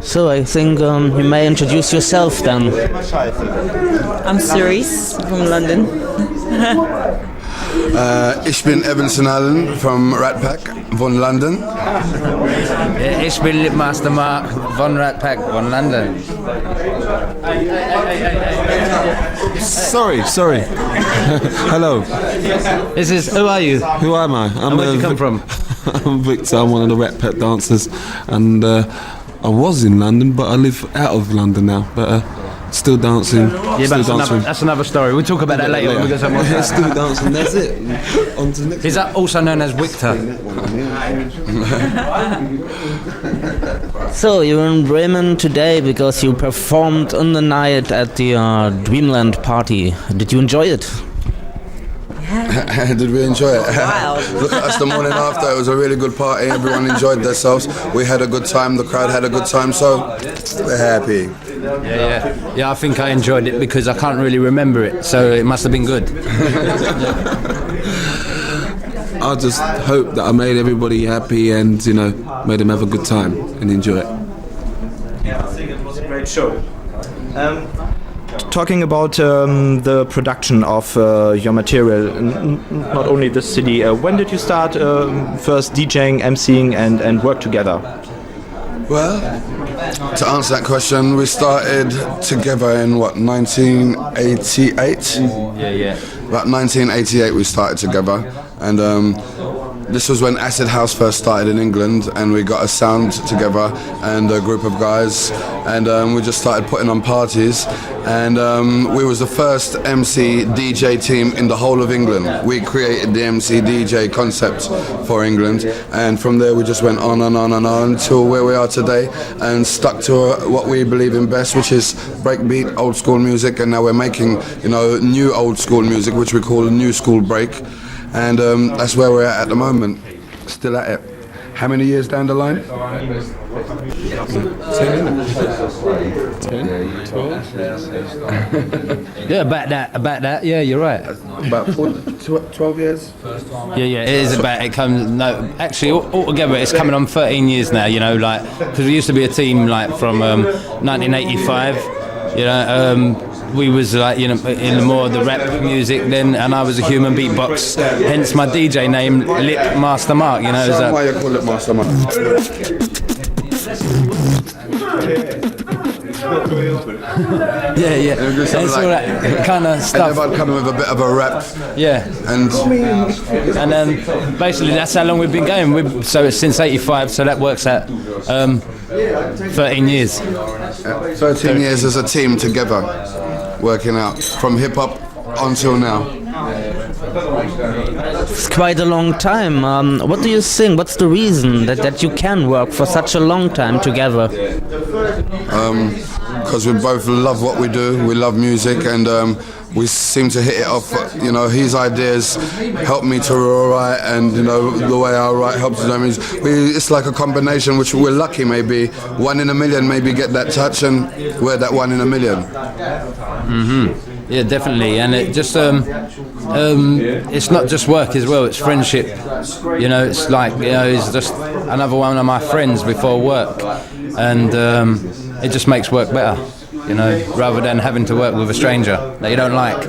So I think you may introduce yourself then. I'm Cerise from London. Ich bin Evenson Aladin from RatPack von London. Ich bin Lipmaster von RatPack von London. Sorry. Hello. Who are you? Who am I? Where do you come from? I'm Victor. I'm one of the RatPack dancers, and I was in London, but I live out of London now. But still dancing. Yeah, that's another story. We'll talk about that later. When we go somewhere. Still dancing. That's it. On to the next. Is that also known as Victor? So you're in Bremen today because you performed on the night at the Dreamland party. Did you enjoy it? Did we enjoy it? Wow. Look at us the morning after. It was a really good party. Everyone enjoyed themselves. We had a good time. The crowd had a good time. So we're happy. Yeah, I think I enjoyed it because I can't really remember it, so it must have been good. I just hope that I made everybody happy and, made them have a good time and enjoy it. Yeah, I think it was a great show. Talking about the production of your material, not only this CD, when did you start first DJing, MCing and work together? Well, to answer that question, we started together in 1988? Yeah. About 1988 we started together, and this was when Acid House first started in England, and we got a sound together and a group of guys, and we just started putting on parties, and we was the first MC DJ team in the whole of England. We created the MC DJ concept for England, and from there we just went on and on and on until where we are today, and stuck to what we believe in best, which is breakbeat, old school music, and now we're making new old school music, which we call new school break. And that's where we're at the moment. Still at it. How many years down the line? 10, 12. Yeah, about that. Yeah, you're right. About 12 years? Yeah, it is about, it comes, no, actually altogether it's coming on 13 years now, because we used to be a team from 1985, we was in more of the rap music then, and I was a human beatbox, hence my DJ name Lipmaster Mark, So why you call it Master Mark? Yeah. It's all that kind of stuff. And everyone coming with a bit of a rap. Yeah. And then basically that's how long we've been going. So it's since '85, so that works out 13 years. 13 years as a team together, working out from hip hop until now. It's quite a long time. What do you think? What's the reason that you can work for such a long time together? Because we both love what we do. We love music, and we seem to hit it off. His ideas help me to write, and the way I write helps him. It's like a combination, which we're lucky. Maybe 1 in a million, maybe get that touch, and we're that 1 in a million. Mm-hmm. Yeah, definitely, and it just it's not just work as well. It's friendship. It's like he's just another one of my friends before work, and it just makes work better. Rather than having to work with a stranger that you don't like.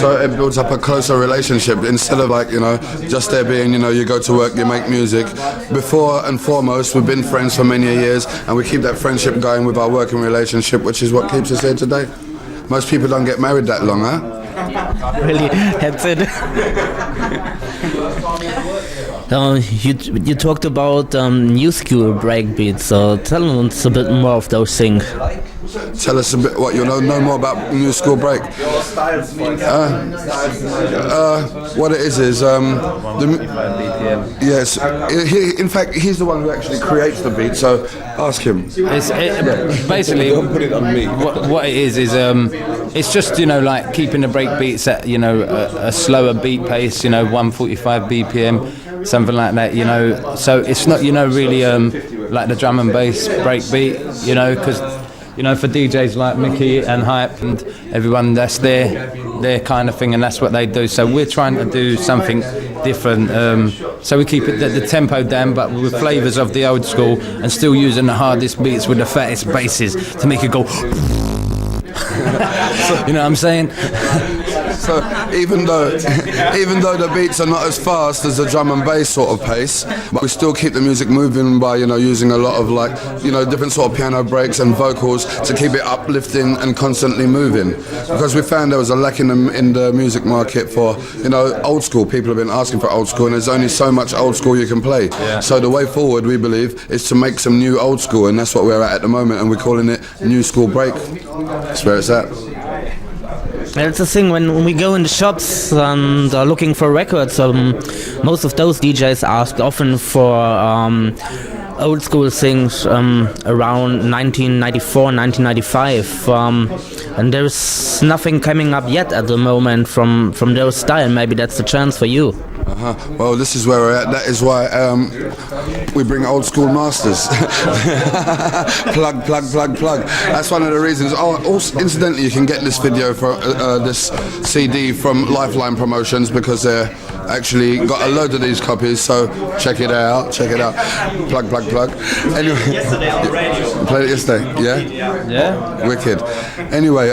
So it builds up a closer relationship instead of just there being, you go to work, you make music. Before and foremost, we've been friends for many years, and we keep that friendship going with our working relationship, which is what keeps us here today. Most people don't get married that long, huh? Really, that's it. You talked about new school breakbeat, so tell us a bit more of those things. Tell us a bit what you know more about new school break. What it is yes. In fact, he's the one who actually creates the beat. So ask him. Basically, Don't put it on me. What it is it's just like keeping the break beats at a slower beat pace, 145 BPM, something like that. So it's not really like the drum and bass break beat, because for DJs like Mickey and Hype and everyone that's there, their kind of thing, and that's what they do. So we're trying to do something different. So we keep the tempo down, but with flavours of the old school, and still using the hardest beats with the fattest basses to make it go. You know what I'm saying? So even though the beats are not as fast as the drum and bass sort of pace, but we still keep the music moving by, you know, using a lot of like, you know, different sort of piano breaks and vocals to keep it uplifting and constantly moving. Because we found there was a lack in the music market for, you know, old school. People have been asking for old school, and there's only so much old school you can play. Yeah. So the way forward, we believe, is to make some new old school, and that's what we're at the moment, and we're calling it New School Break. That's where it's at. It's the thing when we go in the shops and are looking for records. Most of those DJs ask often for old school things around 1994, 1995, and there's nothing coming up yet at the moment from those style. Maybe that's the chance for you. Well, this is where we're at. That is why we bring old school masters. plug. That's one of the reasons. Oh, also, incidentally, you can get this video for this CD from Lifeline Promotions, because they're actually got a load of these copies. So check it out. Plug. Anyway, Yesterday on the radio. Played it yesterday. Yeah. Wicked. Anyway,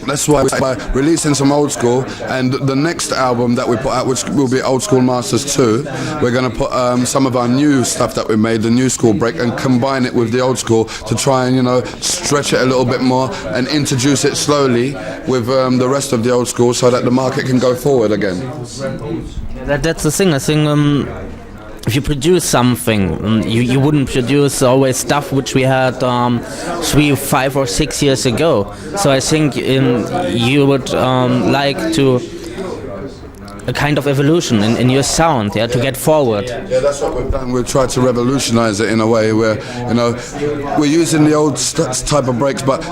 that's why we're releasing some old school, and the next album that we put out, which will be Old School Masters 2, we're going to put some of our new stuff that we made, the New School Break, and combine it with the old school to try and, you know, stretch it a little bit more and introduce it slowly with the rest of the old school, so that the market can go forward again. That's the thing. I think if you produce something, you wouldn't produce always stuff which we had 3, 5 or 6 years ago. So I think you would like to a kind of evolution in your sound, to get forward. Yeah, that's what we've done. We've tried to revolutionize it in a way where, you know, we're using the old type of breaks, but,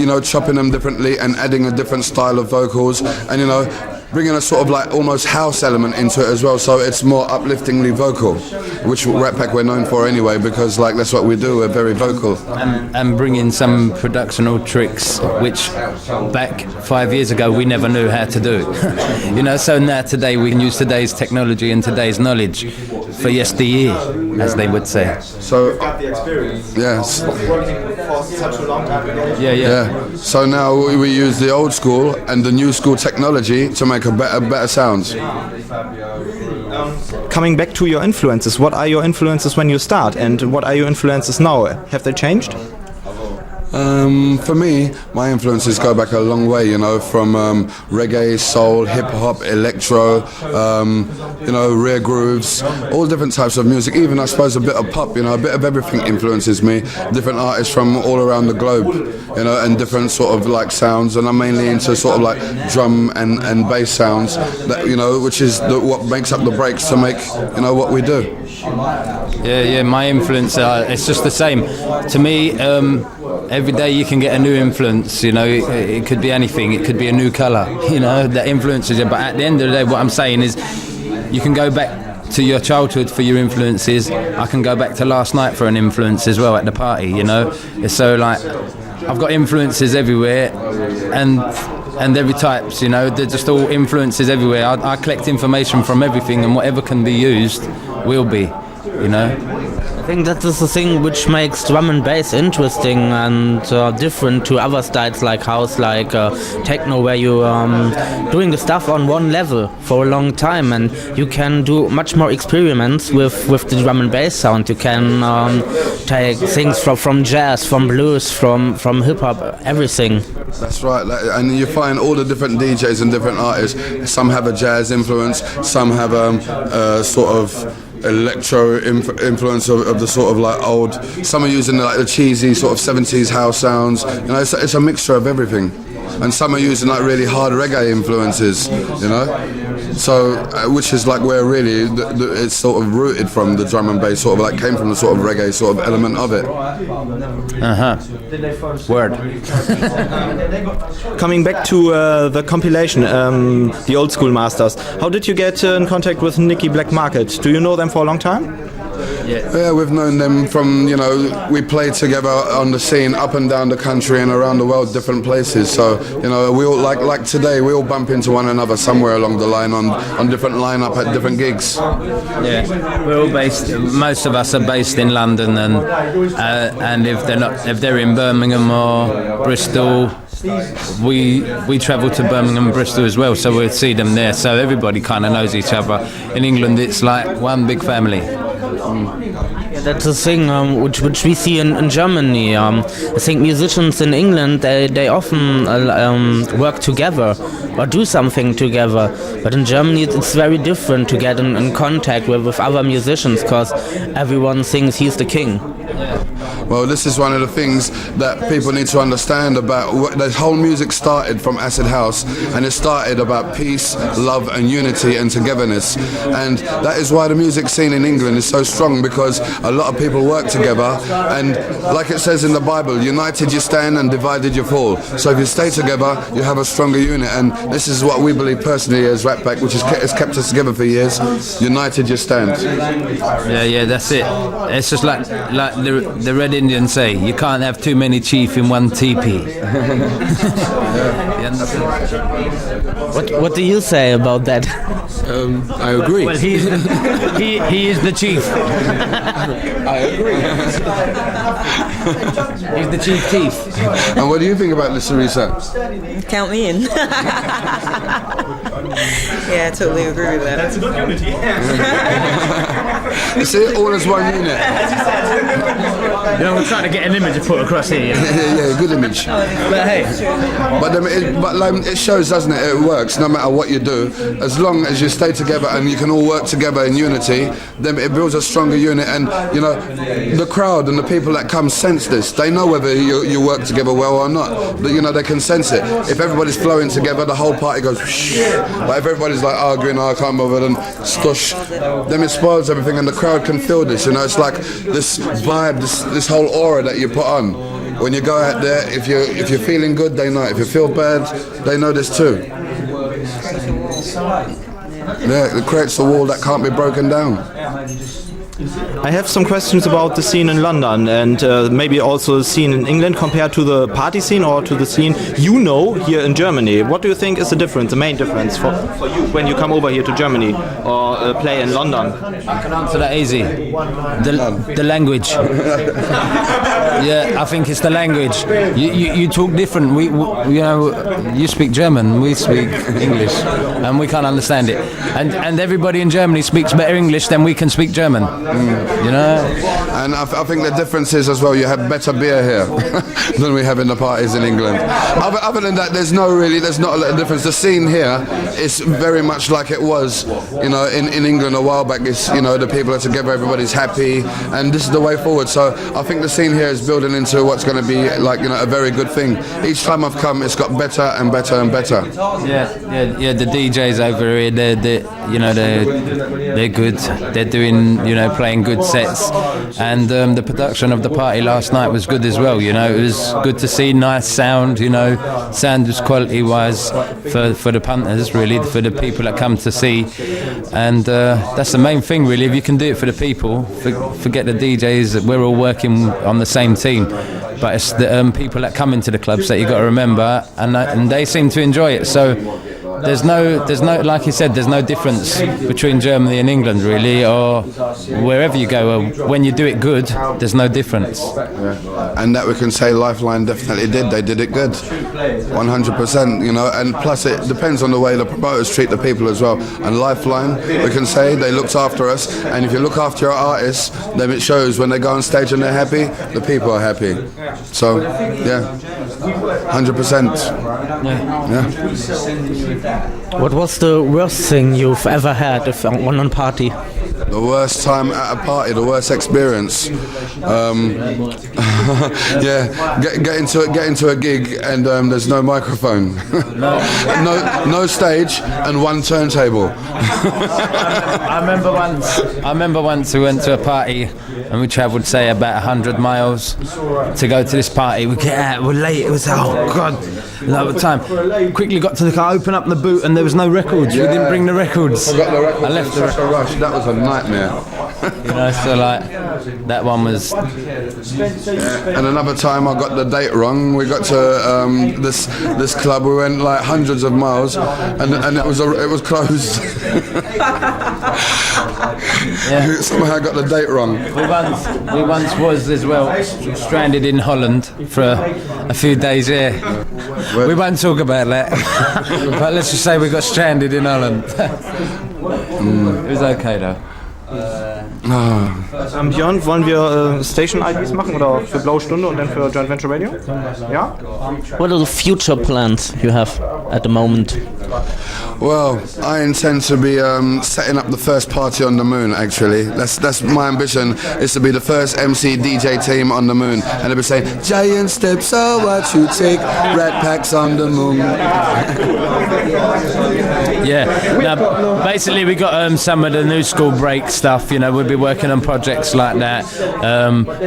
you know, chopping them differently and adding a different style of vocals, and, you know, bringing a sort of like almost house element into it as well, so it's more upliftingly vocal, which RatPack we're known for anyway, because like that's what we do, we're very vocal. And bring in some productional tricks which back 5 years ago we never knew how to do. You know, so now today we can use today's technology and today's knowledge for yesteryear, as they would say. So You've got the experience. Yes. Working for such a long time ago. Yeah. So now we use the old school and the new school technology to make a better sounds. Coming back to your influences, what are your influences when you start, and what are your influences now? Have they changed? For me, my influences go back a long way, you know, from reggae, soul, hip-hop, electro, you know, rare grooves, all different types of music, even I suppose a bit of pop, you know, a bit of everything influences me, different artists from all around the globe, you know, and different sort of like sounds, and I'm mainly into sort of like drum and bass sounds, that, you know, which is what makes up the breaks to make, you know, what we do. Yeah, my influence, it's just the same. To me, every day you can get a new influence, you know, it could be anything, it could be a new colour, you know, that influences you. But at the end of the day, what I'm saying is, you can go back to your childhood for your influences. I can go back to last night for an influence as well at the party, you know. So like, I've got influences everywhere, and every types, you know, they're just all influences everywhere. I collect information from everything, and whatever can be used will be, you know. I think that is the thing which makes drum and bass interesting and different to other styles like house, like techno, where you doing the stuff on one level for a long time, and you can do much more experiments with the drum and bass sound. You can take things from jazz, from blues, from hip hop, everything. That's right, and you find all the different DJs and different artists. Some have a jazz influence, some have a sort of electro influence of the sort of like old. Some are using like the cheesy sort of 70s house sounds. You know, it's a mixture of everything. And some are using like really hard reggae influences. You know, so which is like where really it's sort of rooted from. The drum and bass sort of like came from the sort of reggae sort of element of it. Word. Coming back to the compilation, the Old School Masters, how did you get in contact with Nicky Black Market? Do you know them for a long time? Yeah, we've known them from, you know, we played together on the scene up and down the country and around the world, different places. So So we all like today, we all bump into one another somewhere along the line on different lineup at different gigs. Yeah, we're all based. Most of us are based in London, and if they're in Birmingham or Bristol, we travel to Birmingham and Bristol as well, so we'll see them there. So everybody kind of knows each other. In England, it's like one big family. Yeah, that's the thing which we see in Germany. I think musicians in England they often work together or do something together, but in Germany it's very different to get in contact with other musicians because everyone thinks he's the king. Well, this is one of the things that people need to understand about the whole music started from acid house, and it started about peace, love and unity and togetherness, and that is why the music scene in England is so strong, because a lot of people work together, and like it says in the Bible, united you stand and divided you fall. So if you stay together, you have a stronger unit, and this is what we believe personally as RatPack, which has kept us together for years. United you stand. Yeah, that's it. It's just like the Red Indians say, you can't have too many chief in one teepee. What do you say about that? I agree. Well, he is the chief. I agree. He's the chief thief. And what do you think about this, Teresa? Count me in. Yeah, I totally agree with that. That's a good unity. You see, all as one unit. We're trying to get an image to put across here. Yeah, good image. But hey, But it shows, doesn't it? It works no matter what you do. As long as you stay together and you can all work together in unity, then it builds a stronger unit. And the crowd and the people that come sense this. They know whether you work together well or not. They can sense it. If everybody's flowing together, the whole party goes. Whoosh. But if everybody's like arguing, I can't bother, then stush, then it spoils everything, and the crowd can feel this. It's like this vibe, this whole aura that you put on. When you go out there, if you're feeling good, they know it. If you feel bad, they know this too. Yeah, it creates a wall that can't be broken down. I have some questions about the scene in London and maybe also the scene in England compared to the party scene or to the scene here in Germany. What do you think is the difference, the main difference for you when you come over here to Germany or play in London? I can answer that easy. The language. Yeah, I think it's the language. You talk different. You speak German, we speak English, and we can't understand it. And everybody in Germany speaks better English than we can speak German. And I think the difference is as well, you have better beer here than we have in the parties in England. Other than that, there's not a lot of difference. The scene here is very much like it was, in England a while back. It's, the people are together, everybody's happy, and this is the way forward. So I think the scene here is building into what's going to be like, a very good thing. Each time I've come, it's got better and better and better. Yeah. The DJs over here, they're good. They're doing, playing good sets, and the production of the party last night was good as well. It was good to see nice sound. Sound was quality wise for the punters, really, for the people that come to see, and that's the main thing, really. If you can do it for the people, forget the DJs. We're all working on the same team, but it's the people that come into the clubs that you got to remember, and they seem to enjoy it. So there's no, like you said, there's no difference between Germany and England, really, or wherever you go. When you do it good, there's no difference. Yeah. And that we can say Lifeline definitely did. They did it good, 100%. And plus it depends on the way the promoters treat the people as well. And Lifeline, we can say they looked after us. And if you look after your artists, then it shows when they go on stage and they're happy, the people are happy. So, yeah, 100%. Yeah. What was the worst thing you've ever had on a party? The worst time at a party, the worst experience. Get into a gig and there's no microphone, no stage, and one turntable. I remember once we went to a party and we travelled, say, about 100 miles to go to this party. We get out, we're late. It was another time. Quickly got to the car, opened up the boot, and there was no records. We didn't bring the records. Forgot the records. I left the records. Rush. That was a nightmare. You know, so like that one was. And another time I got the date wrong. We got to this club. We went like hundreds of miles, and it was closed. Yeah. Somehow I got the date wrong. We once was as well stranded in Holland for a few days. Yeah, we won't talk about that. But let's just say we got stranded in Holland. It was okay though. Björn, wollen wir Station-IDs machen oder für Blaue Stunde und dann für Joint Venture Radio? Ja? What are the future plans you have at the moment? Well, I intend to be setting up the first party on the moon. Actually, that's my ambition. Is to be the first MC DJ team on the moon, and they'll be saying, "Giant steps are what you take. RatPack's on the moon." Yeah. Now, basically, we got some of the new school break stuff. You know, we'll be working on projects like that.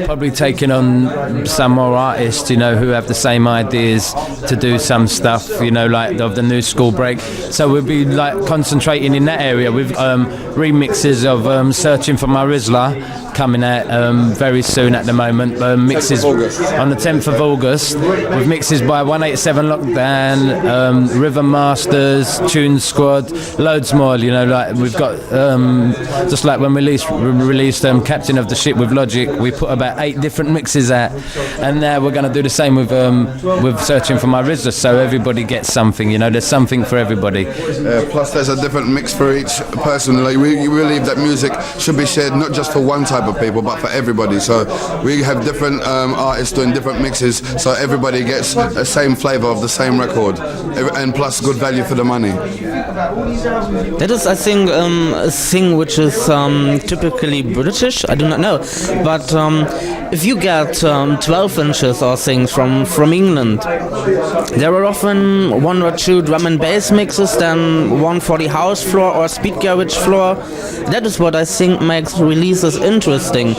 Probably taking on some more artists, you know, who have the same ideas to do some stuff. You know, like of the new school break. So we'll be like concentrating in that area with remixes of "Searching for My Rizla" coming out very soon at the moment. Mixes on the 10th of August with mixes by 187 Lockdown, River Masters, Tune Squad, loads more. You know, like we've got just like when we released Captain of the Ship with Logic, we put about 8 different mixes out, and now we're going to do the same with Searching for My Rizla, so everybody gets something. You know, there's something for everybody. Plus, there's a different mix for each person. Like we believe that music should be shared not just for one type of people, but for everybody. So we have different artists doing different mixes, so everybody gets the same flavour of the same record, and plus good value for the money. That is, I think, a thing which is typically British. I do not know, but if you get 12 inches or things from England, there are often 1 or 2 drum and bass mixes, then 1 for the house floor or speed garage floor. That is what I think makes releases interesting.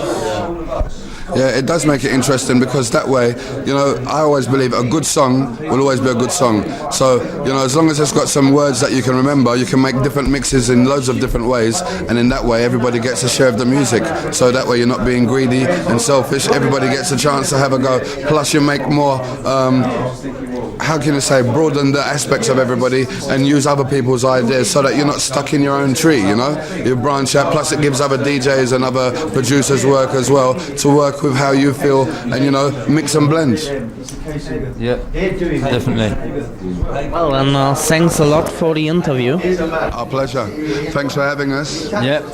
Yeah, it does make it interesting because that way, you know, I always believe a good song will always be a good song. So, you know, as long as it's got some words that you can remember, you can make different mixes in loads of different ways, and in that way everybody gets a share of the music. So that way you're not being greedy and selfish, everybody gets a chance to have a go. Plus you make more, how can I say, broaden the aspects of everybody and use other people's ideas so that you're not stuck in your own tree, you know? You branch out, plus it gives other DJs and other producers work as well to work with how you feel and, you know, mix and blend. Yeah, definitely. Well, and thanks a lot for the interview. Our pleasure. Thanks for having us. Yep.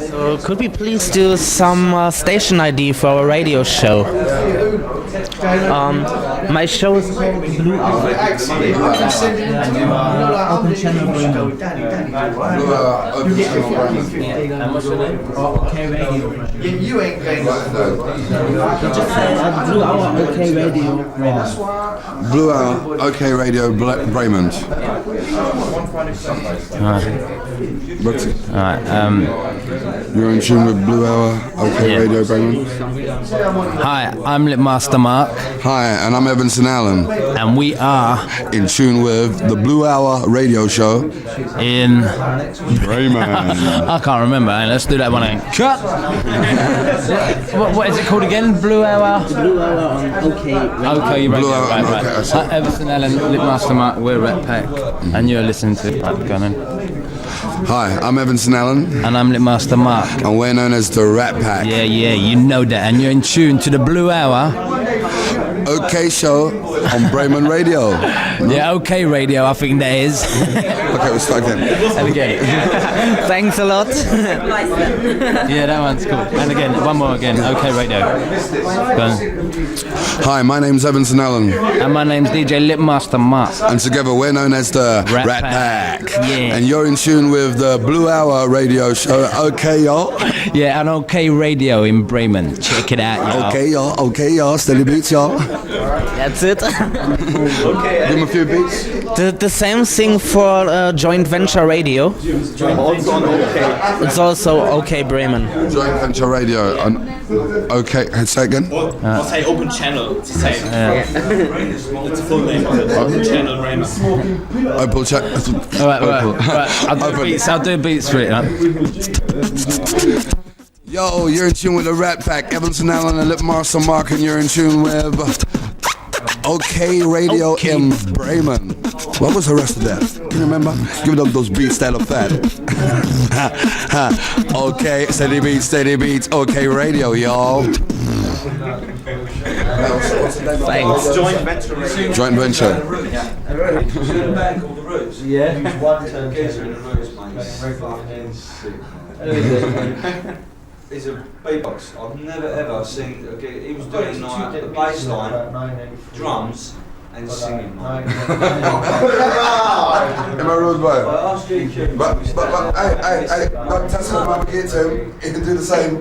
So could we please do some station ID for our radio show? My show is called Blue Hour. Open Channel Bremen. OK Radio. You ain't going Just say Blue Hour OK Radio Bremen. Blue Hour, OK Radio Bremen. Alright, you're in tune with Blue Hour, OK Radio Bremen. Hi, I'm Lipmaster Mark. Hi, and I'm Evenson Alan. And we are in tune with the Blue Hour radio show in Bremen. I can't remember. Let's do that one again. Cut! what is it called again? Blue Hour? Blue Hour on OK Radio. OK Radio. Blue Hour right, on right. OK, sorry. Evenson Alan, Lipmaster Mark, we're RatPack, and you're listening to Hi, I'm Evenson Alan. And I'm Lipmaster Mark. And we're known as the RatPack. Yeah, you know that. And you're in tune to the Blue Hour OK show on Bremen Radio. Yeah, OK Radio, I think that is. Okay, we'll start again. And again. Thanks a lot. Yeah, that one's cool. And again, one more again. OK Radio. Go on. Hi, my name's Evenson Alan. And my name's DJ Lipmaster Mark. And together we're known as the RatPack. Yeah. And you're in tune with the Blue Hour radio show. OK, y'all. Yeah, and OK Radio in Bremen. Check it out, y'all. OK, y'all. OK, y'all. Steady beats, y'all. That's it. Give him a few beats. The same thing for Joint Venture Radio. Also on OK. It's also OK Bremen. Joint Venture Radio. Okay, say again. I'll say open channel. It's the same. It's a full name of it. Open channel Bremen. Opal check. Right. I'll do beats for it. Yo, you're in tune with the RatPack. Evenson, Aladin, and Lipmaster, Mark, and you're in tune with OK Radio in Bremen. What was the rest of that? Can you remember? Give it up those beats that are fat. OK, steady beats, OK Radio, y'all. Thanks. Joint venture radio. Joint venture. Yeah. He's a beatbox. I've never ever seen. He was doing like the bass line, drums, and singing. Am I rude, boy? But hey, don't test him, man. Get to him. He can do the same.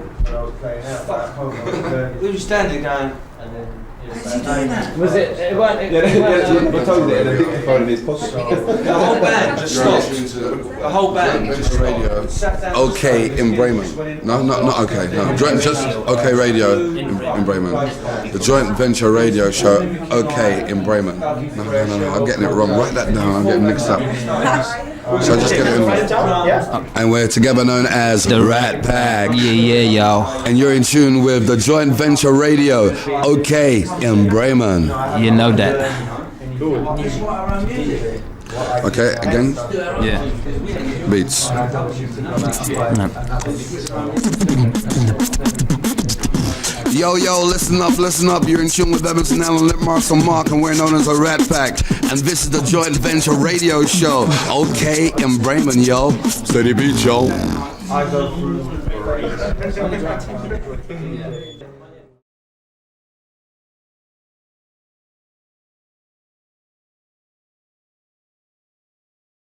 We were standing going. Was it? It weren't. The whole band just stopped. The whole band just Radio. OK in Bremen. No, not OK. No, just OK Radio in Bremen. The Joint Venture Radio Show. OK in Bremen. No. I'm getting it wrong. Write that down. I'm getting mixed up. So I just get it in. And we're together known as the RatPack. Yeah, y'all. And you're in tune with the Joint Venture Radio. OK in Bremen. You know that. Okay, again. Yeah. Beats. Yo, listen up. You're in tune with Evenson, Aladin, Lipmaster, Mark, and we're known as a RatPack. And this is the Joint Venture Radio Show. OK in Bremen, yo. Steady beat, yo. I go through.